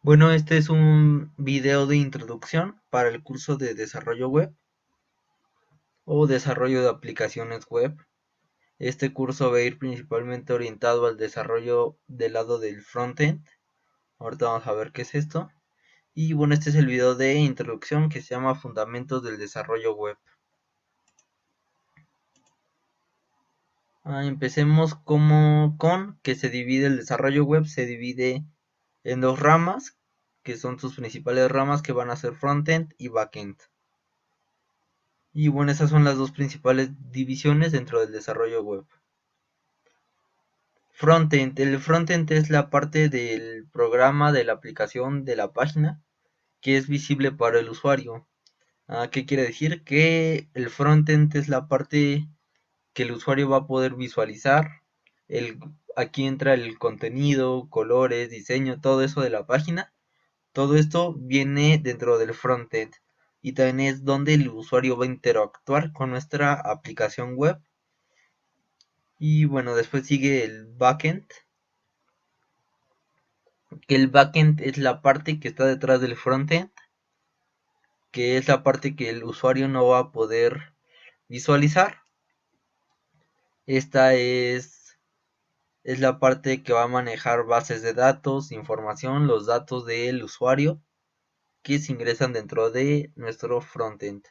Bueno, este es un video de introducción para el curso de desarrollo web o desarrollo de aplicaciones web. Este curso va a ir principalmente orientado al desarrollo del lado del frontend. Ahorita vamos a ver qué es esto. Y bueno, este es el video de introducción que se llama Fundamentos del Desarrollo Web. Empecemos con que se divide el desarrollo web, se divide en dos ramas, que son sus principales ramas que van a ser frontend y backend. Y bueno, esas son las dos principales divisiones dentro del desarrollo web. Frontend. El frontend es la parte del programa, de la aplicación, de la página que es visible para el usuario. ¿Qué quiere decir? Que el frontend es la parte que el usuario va a poder visualizar. Aquí entra el contenido, colores, diseño, todo eso de la página. Todo esto viene dentro del frontend y también es donde el usuario va a interactuar con nuestra aplicación web. Y bueno, después sigue el backend, que el backend es la parte que está detrás del frontend, que es la parte que el usuario no va a poder visualizar. Esta es la parte que va a manejar bases de datos, información, los datos del usuario que se ingresan dentro de nuestro frontend.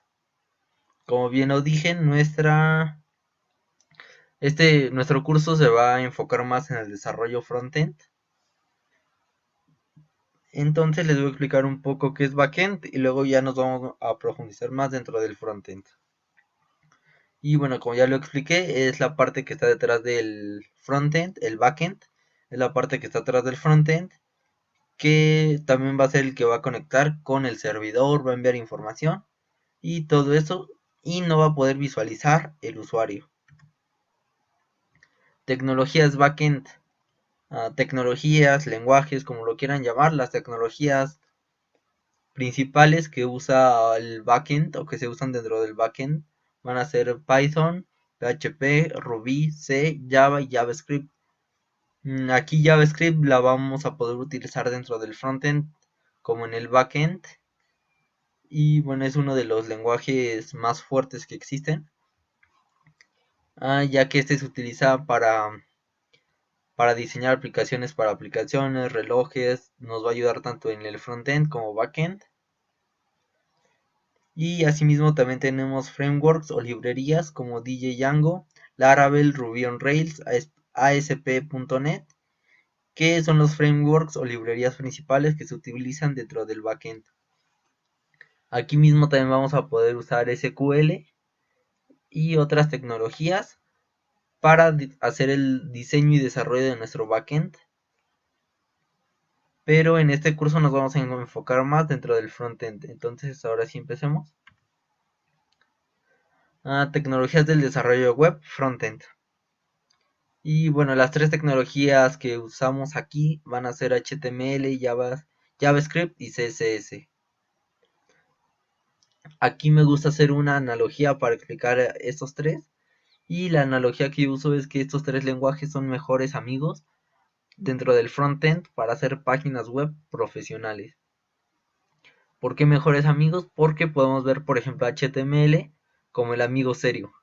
Como bien lo dije, nuestro curso se va a enfocar más en el desarrollo frontend. Entonces les voy a explicar un poco qué es backend y luego ya nos vamos a profundizar más dentro del frontend. Y bueno, como ya lo expliqué, es la parte que está detrás del frontend, el backend, es la parte que está atrás del frontend, que también va a ser el que va a conectar con el servidor, va a enviar información y todo eso, y no va a poder visualizar el usuario. Tecnologías backend, tecnologías, lenguajes, como lo quieran llamar, las tecnologías principales que usa el backend o que se usan dentro del backend van a ser Python, PHP, Ruby, C, Java y JavaScript. Aquí JavaScript la vamos a poder utilizar dentro del frontend como en el backend. Y bueno, es uno de los lenguajes más fuertes que existen. Ya que este se utiliza para diseñar aplicaciones para aplicaciones, relojes. Nos va a ayudar tanto en el frontend como backend. Y asimismo también tenemos frameworks o librerías como DJ Django, Laravel, Ruby on Rails, ASP.NET, que son los frameworks o librerías principales que se utilizan dentro del backend. Aquí mismo también vamos a poder usar SQL y otras tecnologías para hacer el diseño y desarrollo de nuestro backend. Pero en este curso nos vamos a enfocar más dentro del frontend. Entonces ahora sí empecemos. Tecnologías del desarrollo web, frontend. Y bueno, las tres tecnologías que usamos aquí van a ser HTML, JavaScript y CSS. Aquí me gusta hacer una analogía para explicar estos tres. Y la analogía que uso es que estos tres lenguajes son mejores amigos dentro del frontend para hacer páginas web profesionales. ¿Por qué mejores amigos? Porque podemos ver, por ejemplo, a HTML como el amigo serio,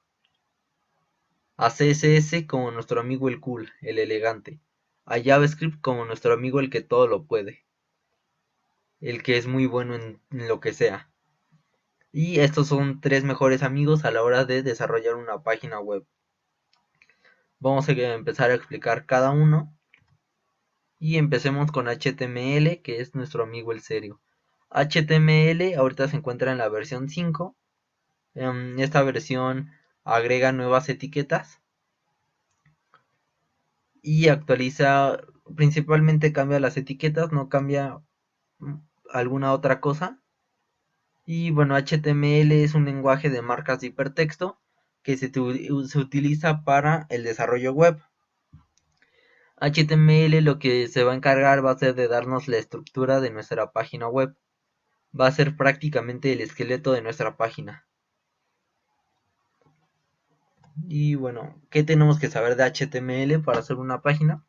a CSS como nuestro amigo el cool, el elegante, a JavaScript como nuestro amigo el que todo lo puede, el que es muy bueno en lo que sea. Y estos son tres mejores amigos a la hora de desarrollar una página web. Vamos a empezar a explicar cada uno. Y empecemos con HTML, que es nuestro amigo el serio. HTML ahorita se encuentra en la versión 5. Esta versión agrega nuevas etiquetas y actualiza, principalmente cambia las etiquetas, no cambia alguna otra cosa. Y bueno, HTML es un lenguaje de marcas de hipertexto que se utiliza para el desarrollo web. HTML lo que se va a encargar va a ser de darnos la estructura de nuestra página web. Va a ser prácticamente el esqueleto de nuestra página. Y bueno, ¿qué tenemos que saber de HTML para hacer una página?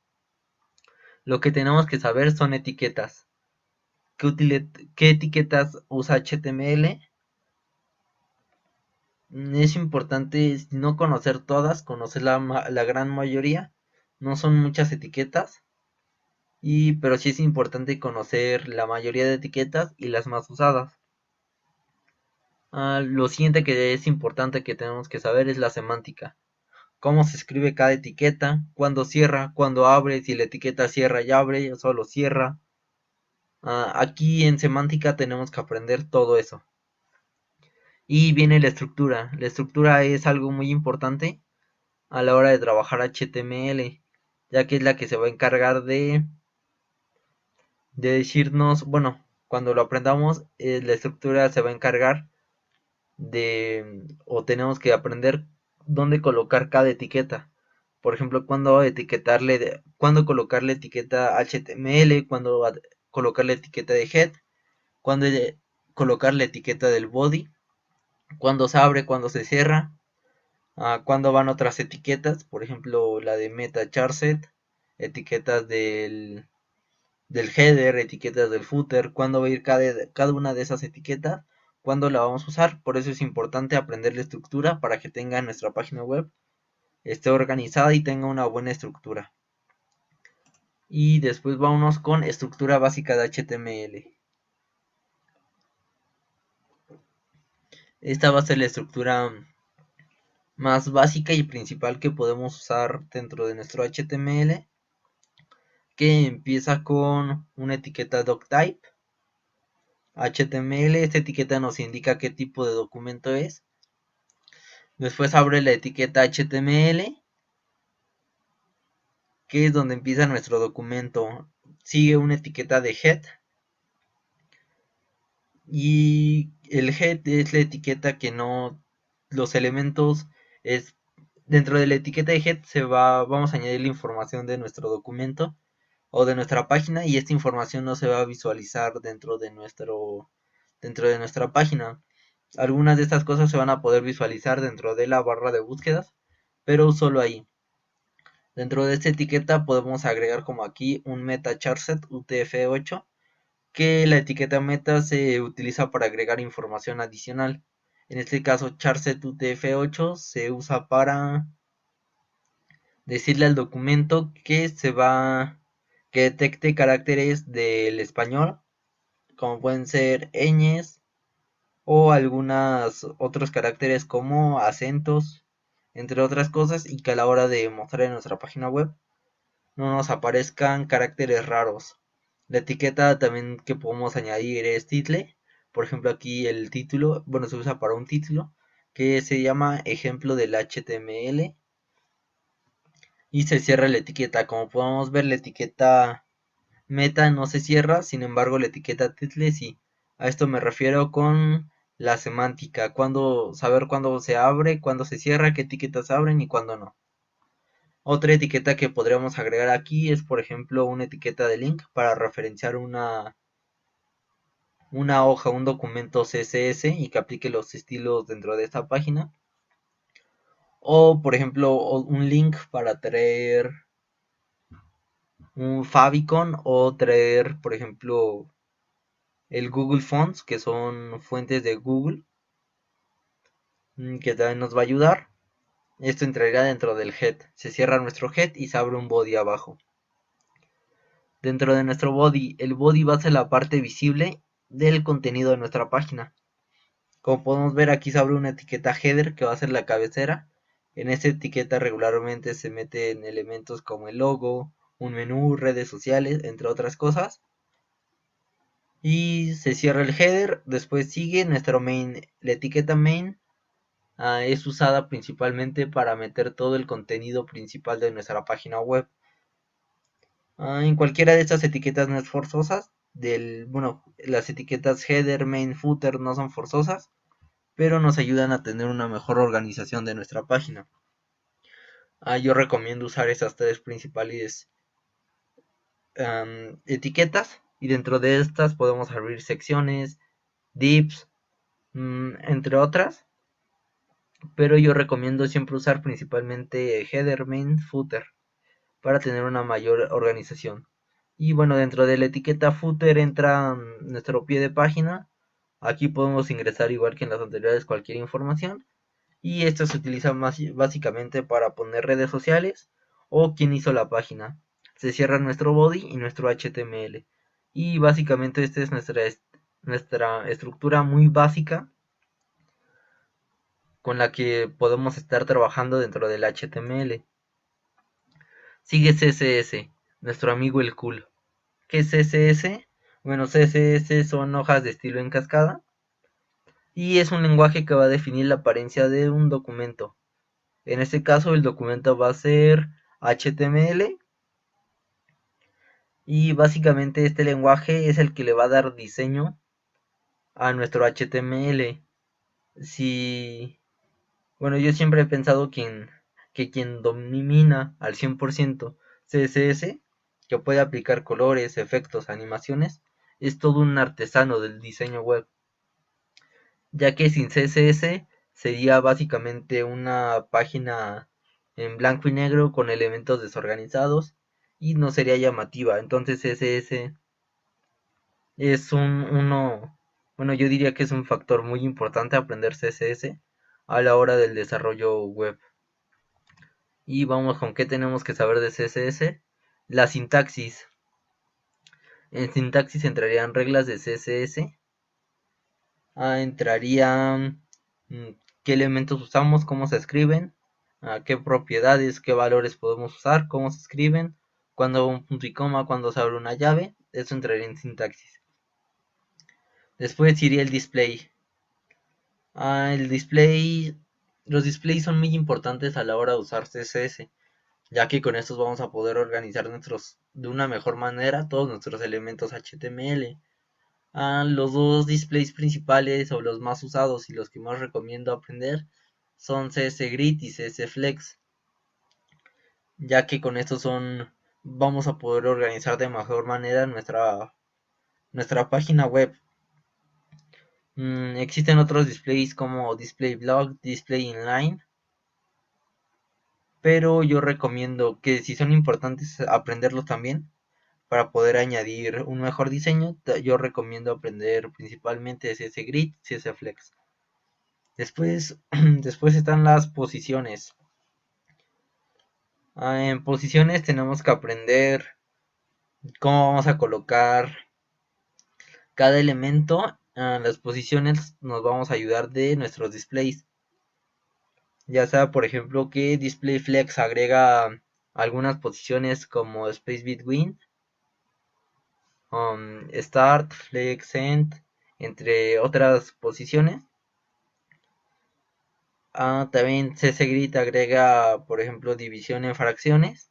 Lo que tenemos que saber son etiquetas. ¿Qué etiquetas usa HTML? Es importante no conocer todas, conocer la gran mayoría. No son muchas etiquetas, pero sí es importante conocer la mayoría de etiquetas y las más usadas. Lo siguiente que es importante que tenemos que saber es la semántica. Cómo se escribe cada etiqueta, cuándo cierra, cuándo abre, si la etiqueta cierra y abre o solo cierra. Aquí en semántica tenemos que aprender todo eso. Y viene la estructura. La estructura es algo muy importante a la hora de trabajar HTML, ya que es la que se va a encargar de decirnos, bueno, cuando lo aprendamos, la estructura se va a encargar o tenemos que aprender dónde colocar cada etiqueta. Por ejemplo, cuándo colocar la etiqueta HTML, cuándo colocar la etiqueta de head, cuándo colocar la etiqueta del body, cuándo se abre, cuándo se cierra, cuándo van otras etiquetas, por ejemplo, la de meta charset, etiquetas del header, etiquetas del footer, cuándo va a ir cada una de esas etiquetas, cuándo la vamos a usar. Por eso es importante aprender la estructura para que tenga nuestra página web, esté organizada y tenga una buena estructura. Y después vámonos con estructura básica de HTML. Esta va a ser la estructura más básica y principal que podemos usar dentro de nuestro HTML, que empieza con una etiqueta doctype. HTML, esta etiqueta nos indica qué tipo de documento es. Después abre la etiqueta HTML, que es donde empieza nuestro documento. Sigue una etiqueta de head. Y el head es la etiqueta que no... Los elementos es... Dentro de la etiqueta de head vamos a añadir la información de nuestro documento o de nuestra página, y esta información no se va a visualizar dentro de nuestra página. Algunas de estas cosas se van a poder visualizar dentro de la barra de búsquedas, pero solo ahí. Dentro de esta etiqueta podemos agregar como aquí un meta charset UTF-8, que la etiqueta meta se utiliza para agregar información adicional. En este caso charset UTF-8 se usa para decirle al documento que detecte caracteres del español, como pueden ser ñes o algunos otros caracteres como acentos, entre otras cosas, y que a la hora de mostrar en nuestra página web no nos aparezcan caracteres raros. La etiqueta también que podemos añadir es title. Por ejemplo, aquí el título, bueno, se usa para un título que se llama ejemplo del HTML, y se cierra la etiqueta. Como podemos ver, la etiqueta meta no se cierra, sin embargo la etiqueta title sí. A esto me refiero con la semántica, saber cuándo se abre, cuándo se cierra, qué etiquetas abren y cuándo no. Otra etiqueta que podríamos agregar aquí es, por ejemplo, una etiqueta de link para referenciar una hoja, un documento CSS, y que aplique los estilos dentro de esta página. O, por ejemplo, un link para traer un favicon, o traer, por ejemplo, el Google Fonts, que son fuentes de Google, que también nos va a ayudar. Esto entraría dentro del head. Se cierra nuestro head y se abre un body abajo. Dentro de nuestro body, el body va a ser la parte visible del contenido de nuestra página. Como podemos ver, aquí se abre una etiqueta header que va a ser la cabecera. En esta etiqueta regularmente se meten elementos como el logo, un menú, redes sociales, entre otras cosas. Y se cierra el header. Después sigue nuestro main. La etiqueta main es usada principalmente para meter todo el contenido principal de nuestra página web. En cualquiera de estas etiquetas no es forzosas. Bueno, las etiquetas header, main, footer no son forzosas, pero nos ayudan a tener una mejor organización de nuestra página. Yo recomiendo usar esas tres principales etiquetas, y dentro de estas podemos abrir secciones, divs, entre otras, pero yo recomiendo siempre usar principalmente header, main, footer para tener una mayor organización. Y bueno, dentro de la etiqueta footer entra nuestro pie de página. Aquí podemos ingresar igual que en las anteriores cualquier información. Y esto se utiliza más básicamente para poner redes sociales o quién hizo la página. Se cierra nuestro body y nuestro HTML. Y básicamente esta es nuestra estructura muy básica con la que podemos estar trabajando dentro del HTML. Sigue CSS, nuestro amigo el cool. ¿Qué es CSS? Bueno, CSS son hojas de estilo en cascada y es un lenguaje que va a definir la apariencia de un documento. En este caso el documento va a ser HTML y básicamente este lenguaje es el que le va a dar diseño a nuestro HTML. Si, bueno, yo siempre he pensado que quien domina al 100% CSS, que puede aplicar colores, efectos, animaciones, es todo un artesano del diseño web, ya que sin CSS sería básicamente una página en blanco y negro con elementos desorganizados y no sería llamativa. Entonces CSS es bueno, yo diría que es un factor muy importante aprender CSS a la hora del desarrollo web. Y vamos con qué tenemos que saber de CSS. La sintaxis. En sintaxis entrarían reglas de CSS. Entrarían qué elementos usamos, cómo se escriben, qué propiedades, qué valores podemos usar, cómo se escriben, cuándo un punto y coma, cuándo se abre una llave. Eso entraría en sintaxis. Después iría el display. El display. Los displays son muy importantes a la hora de usar CSS, ya que con estos vamos a poder organizar de una mejor manera todos nuestros elementos HTML. Los dos displays principales o los más usados y los que más recomiendo aprender son CSGrid y CSFlex, ya que con estos vamos a poder organizar de mejor manera nuestra página web. Existen otros displays como Display Block, Display Inline, pero yo recomiendo que si son importantes aprenderlos también para poder añadir un mejor diseño. Yo recomiendo aprender principalmente CSGrid, CSFlex. Después, después están las posiciones. En posiciones tenemos que aprender cómo vamos a colocar cada elemento. Las posiciones nos vamos a ayudar de nuestros displays. Ya sea, por ejemplo, que Display Flex agrega algunas posiciones como Space Between, Start, Flex, End, entre otras posiciones. También CSGrid agrega, por ejemplo, división en fracciones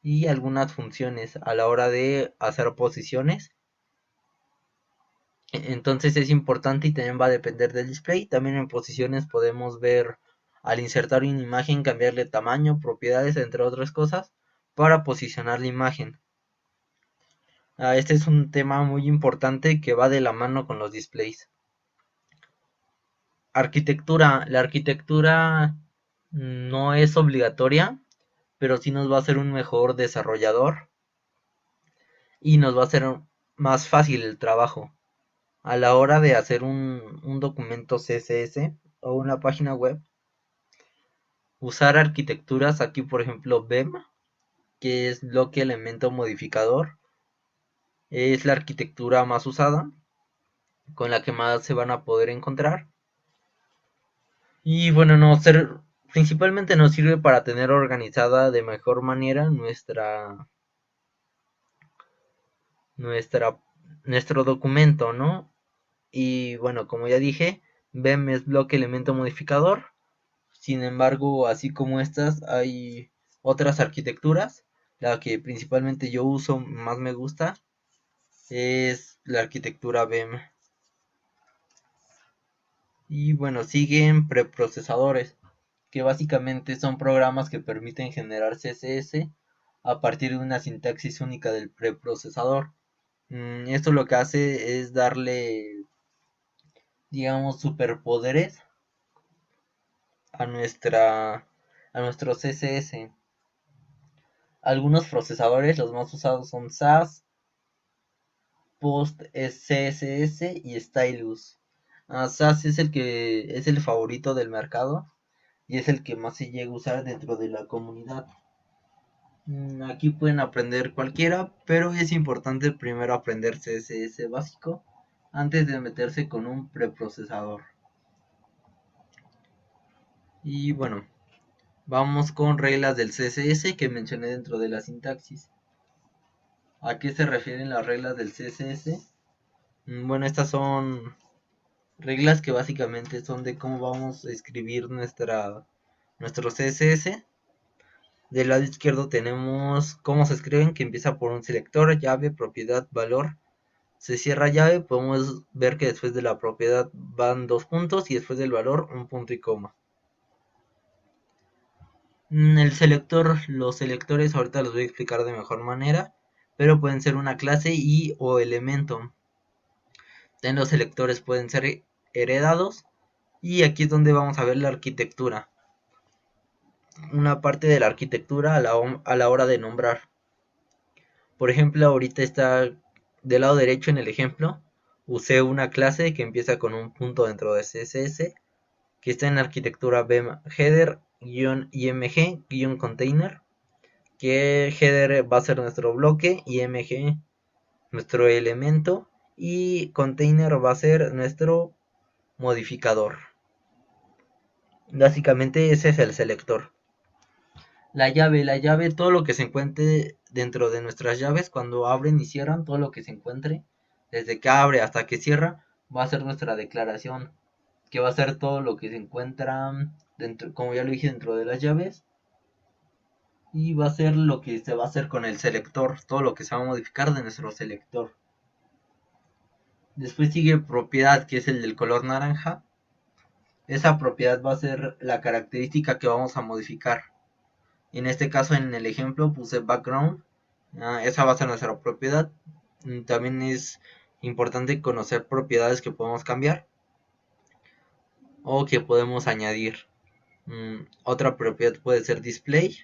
y algunas funciones a la hora de hacer posiciones. Entonces es importante y también va a depender del display. También en posiciones podemos ver al insertar una imagen, cambiarle tamaño, propiedades, entre otras cosas, para posicionar la imagen. Este es un tema muy importante que va de la mano con los displays. Arquitectura. La arquitectura no es obligatoria, pero sí nos va a hacer un mejor desarrollador y nos va a hacer más fácil el trabajo. A la hora de hacer un documento CSS o una página web, usar arquitecturas, aquí por ejemplo BEM, que es bloque elemento modificador, es la arquitectura más usada, con la que más se van a poder encontrar. Y bueno, principalmente nos sirve para tener organizada de mejor manera nuestra, nuestro documento, ¿no? Y bueno, como ya dije, BEM es bloque elemento modificador. Sin embargo, así como estas, hay otras arquitecturas. La que principalmente yo uso, más me gusta, es la arquitectura BEM. Y bueno, siguen preprocesadores, que básicamente son programas que permiten generar CSS a partir de una sintaxis única del preprocesador. Esto lo que hace es darle, digamos, superpoderes a nuestro CSS. Algunos procesadores, los más usados son SAS, Post CSS y Stylus. SAS es el favorito del mercado y es el que más se llega a usar dentro de la comunidad. Aquí pueden aprender cualquiera, pero es importante primero aprender CSS básico antes de meterse con un preprocesador. Y bueno, vamos con reglas del CSS que mencioné dentro de la sintaxis. ¿A qué se refieren las reglas del CSS? Bueno, estas son reglas que básicamente son de cómo vamos a escribir nuestro CSS. Del lado izquierdo tenemos cómo se escriben, que empieza por un selector, llave, propiedad, valor. Se cierra llave, podemos ver que después de la propiedad van dos puntos y después del valor un punto y coma. Los selectores ahorita los voy a explicar de mejor manera, pero pueden ser una clase y o elemento. También los selectores pueden ser heredados y aquí es donde vamos a ver la arquitectura. Una parte de la arquitectura a la hora de nombrar. Por ejemplo, ahorita está del lado derecho en el ejemplo. Usé una clase que empieza con un punto dentro de CSS, que está en arquitectura BEM header-img-container, que header va a ser nuestro bloque, img nuestro elemento y container va a ser nuestro modificador. Básicamente ese es el selector. La llave, todo lo que se encuentre dentro de nuestras llaves, cuando abren y cierran, todo lo que se encuentre, desde que abre hasta que cierra, va a ser nuestra declaración, que va a ser todo lo que se encuentra dentro, como ya lo dije, dentro de las llaves, y va a ser lo que se va a hacer con el selector, todo lo que se va a modificar de nuestro selector. Después sigue propiedad, que es el del color naranja. Esa propiedad va a ser la característica que vamos a modificar. En este caso, en el ejemplo, puse background. Esa va a ser nuestra propiedad. También es importante conocer propiedades que podemos cambiar o que podemos añadir. Otra propiedad puede ser display,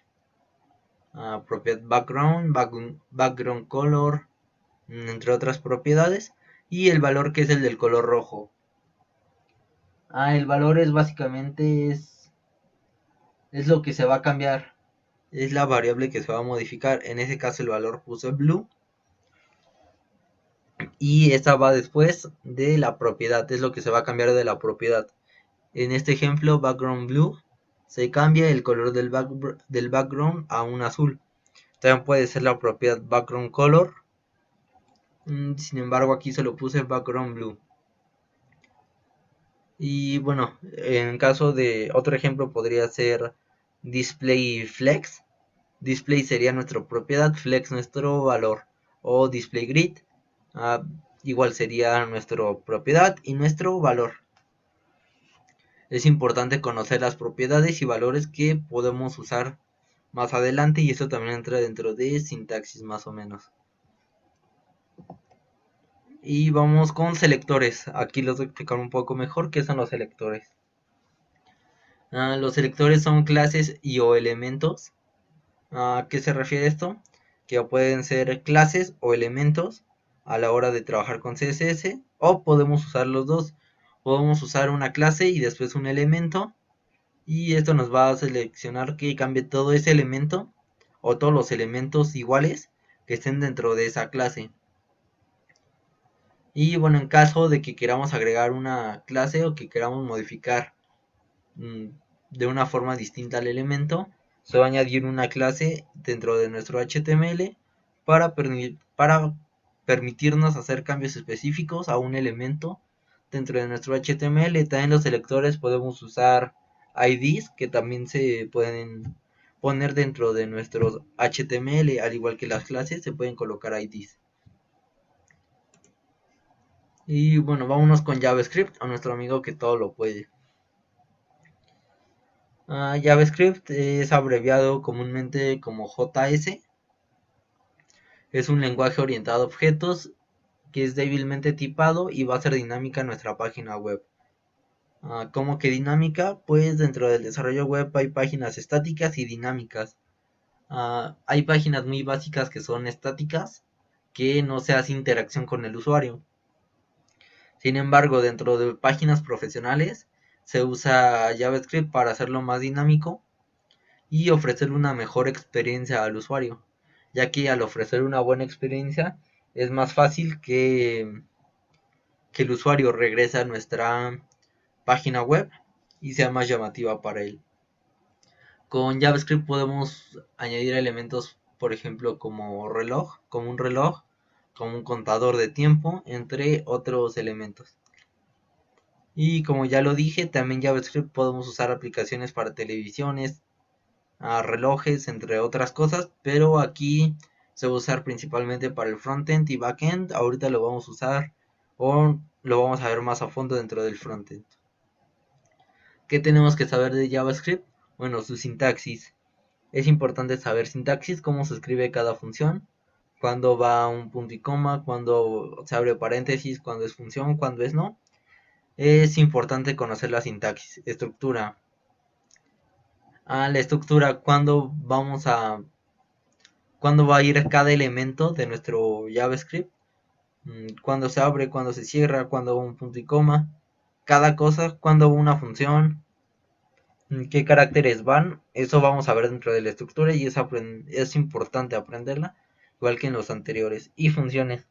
propiedad background color, entre otras propiedades. Y el valor, que es el del color rojo. El valor es básicamente es lo que se va a cambiar. Es la variable que se va a modificar. En ese caso el valor puse blue. Y esta va después de la propiedad. Es lo que se va a cambiar de la propiedad. En este ejemplo, background blue, se cambia el color del background a un azul. También puede ser la propiedad background color. Sin embargo, aquí solo puse background blue. Y bueno, en caso de otro ejemplo podría ser display flex. Display sería nuestra propiedad, flex nuestro valor. O display grid, igual sería nuestra propiedad y nuestro valor. Es importante conocer las propiedades y valores que podemos usar más adelante, y esto también entra dentro de sintaxis más o menos. Y vamos con selectores. Aquí les voy a explicar un poco mejor qué son los selectores. Los selectores son clases y o elementos. ¿A qué se refiere esto? Que pueden ser clases o elementos a la hora de trabajar con CSS, o podemos usar los dos. Podemos usar una clase y después un elemento, y esto nos va a seleccionar que cambie todo ese elemento o todos los elementos iguales que estén dentro de esa clase. Y bueno, en caso de que queramos agregar una clase o que queramos modificar de una forma distinta al elemento, se va a añadir una clase dentro de nuestro HTML para permitirnos hacer cambios específicos a un elemento dentro de nuestro HTML. También los selectores podemos usar IDs que también se pueden poner dentro de nuestro HTML, al igual que las clases se pueden colocar IDs. Y bueno, vámonos con JavaScript, a nuestro amigo que todo lo puede. JavaScript es abreviado comúnmente como JS. Es un lenguaje orientado a objetos que es débilmente tipado y va a ser dinámica en nuestra página web. ¿Cómo que dinámica? Pues dentro del desarrollo web hay páginas estáticas y dinámicas. Hay páginas muy básicas que son estáticas, que no se hace interacción con el usuario. Sin embargo, dentro de páginas profesionales se usa JavaScript para hacerlo más dinámico y ofrecer una mejor experiencia al usuario, ya que al ofrecer una buena experiencia es más fácil que el usuario regrese a nuestra página web y sea más llamativa para él. Con JavaScript podemos añadir elementos, por ejemplo, como un reloj, como un contador de tiempo, entre otros elementos. Y como ya lo dije, también JavaScript podemos usar aplicaciones para televisiones, relojes, entre otras cosas, pero aquí se va a usar principalmente para el frontend y backend. Ahorita lo vamos a usar o lo vamos a ver más a fondo dentro del frontend. ¿Qué tenemos que saber de JavaScript? Bueno, su sintaxis. Es importante saber sintaxis, cómo se escribe cada función, cuándo va un punto y coma, cuándo se abre paréntesis, cuándo es función, cuándo es no. Es importante conocer la sintaxis. Estructura. La estructura, cuándo va a ir cada elemento de nuestro JavaScript, cuándo se abre, cuándo se cierra, cuándo va un punto y coma, cada cosa, cuándo va una función, qué caracteres van, eso vamos a ver dentro de la estructura y es importante aprenderla, igual que en los anteriores. Y funciones.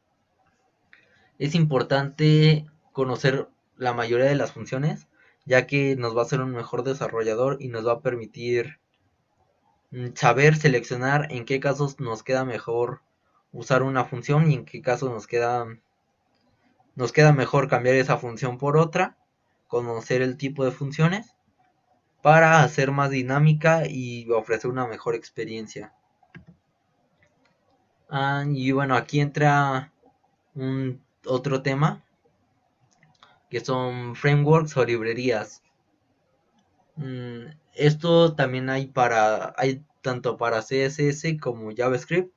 Es importante conocer la mayoría de las funciones, ya que nos va a hacer un mejor desarrollador y nos va a permitir saber seleccionar en qué casos nos queda mejor usar una función y en qué casos nos queda mejor cambiar esa función por otra, conocer el tipo de funciones para hacer más dinámica y ofrecer una mejor experiencia. Y bueno, aquí entra otro tema que son frameworks o librerías. Esto también hay tanto para CSS como JavaScript.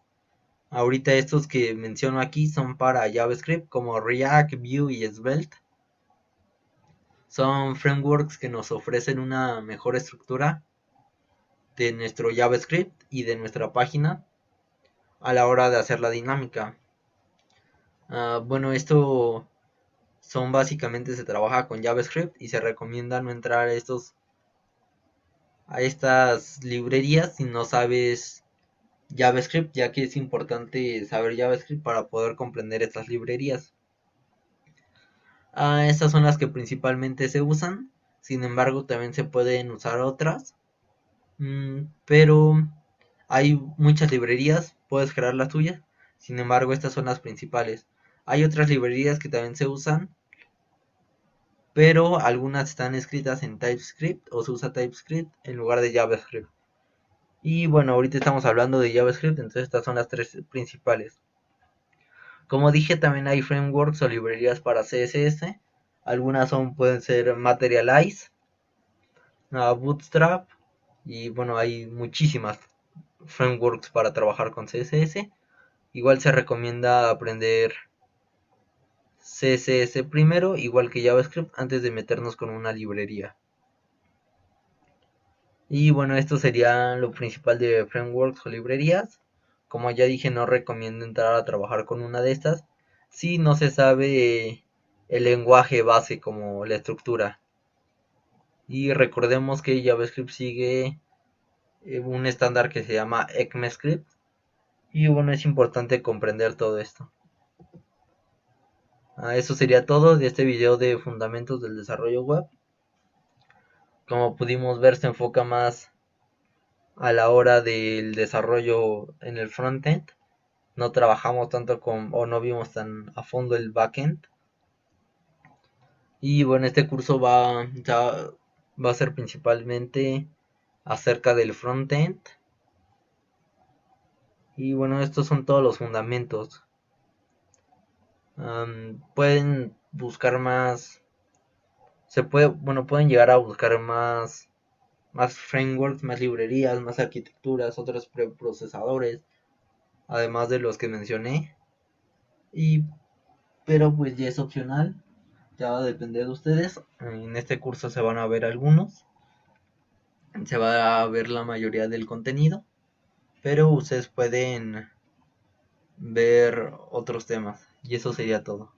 Ahorita estos que menciono aquí son para JavaScript como React, Vue y Svelte. Son frameworks que nos ofrecen una mejor estructura de nuestro JavaScript y de nuestra página a la hora de hacer la dinámica. Bueno, esto básicamente se trabaja con JavaScript y se recomienda no entrar a estas librerías si no sabes JavaScript, ya que es importante saber JavaScript para poder comprender estas librerías. Estas son las que principalmente se usan, sin embargo también se pueden usar otras, pero hay muchas librerías, puedes crear las tuyas, sin embargo estas son las principales. Hay otras librerías que también se usan, pero algunas están escritas en TypeScript o se usa TypeScript en lugar de JavaScript. Y bueno, ahorita estamos hablando de JavaScript, entonces estas son las tres principales. Como dije, también hay frameworks o librerías para CSS. Algunas pueden ser Materialize, Bootstrap, y bueno, hay muchísimas frameworks para trabajar con CSS. Igual se recomienda aprender CSS primero, igual que JavaScript, antes de meternos con una librería. Y bueno, esto sería lo principal de frameworks o librerías. Como ya dije, no recomiendo entrar a trabajar con una de estas si no se sabe el lenguaje base como la estructura. Y recordemos que JavaScript sigue un estándar que se llama ECMAScript. Y bueno, es importante comprender todo esto. Eso sería todo de este video de fundamentos del desarrollo web. Como pudimos ver, se enfoca más a la hora del desarrollo en el frontend. No trabajamos tanto o no vimos tan a fondo el backend. Y bueno, este curso va a ser principalmente acerca del frontend. Y bueno, estos son todos los fundamentos. Pueden buscar más. Pueden llegar a buscar más frameworks, más librerías, más arquitecturas, otros preprocesadores, además de los que mencioné. Pero pues ya es opcional, ya va a depender de ustedes. En este curso se van a ver algunos, se va a ver la mayoría del contenido. pero ustedes pueden ver otros temas y eso sería todo.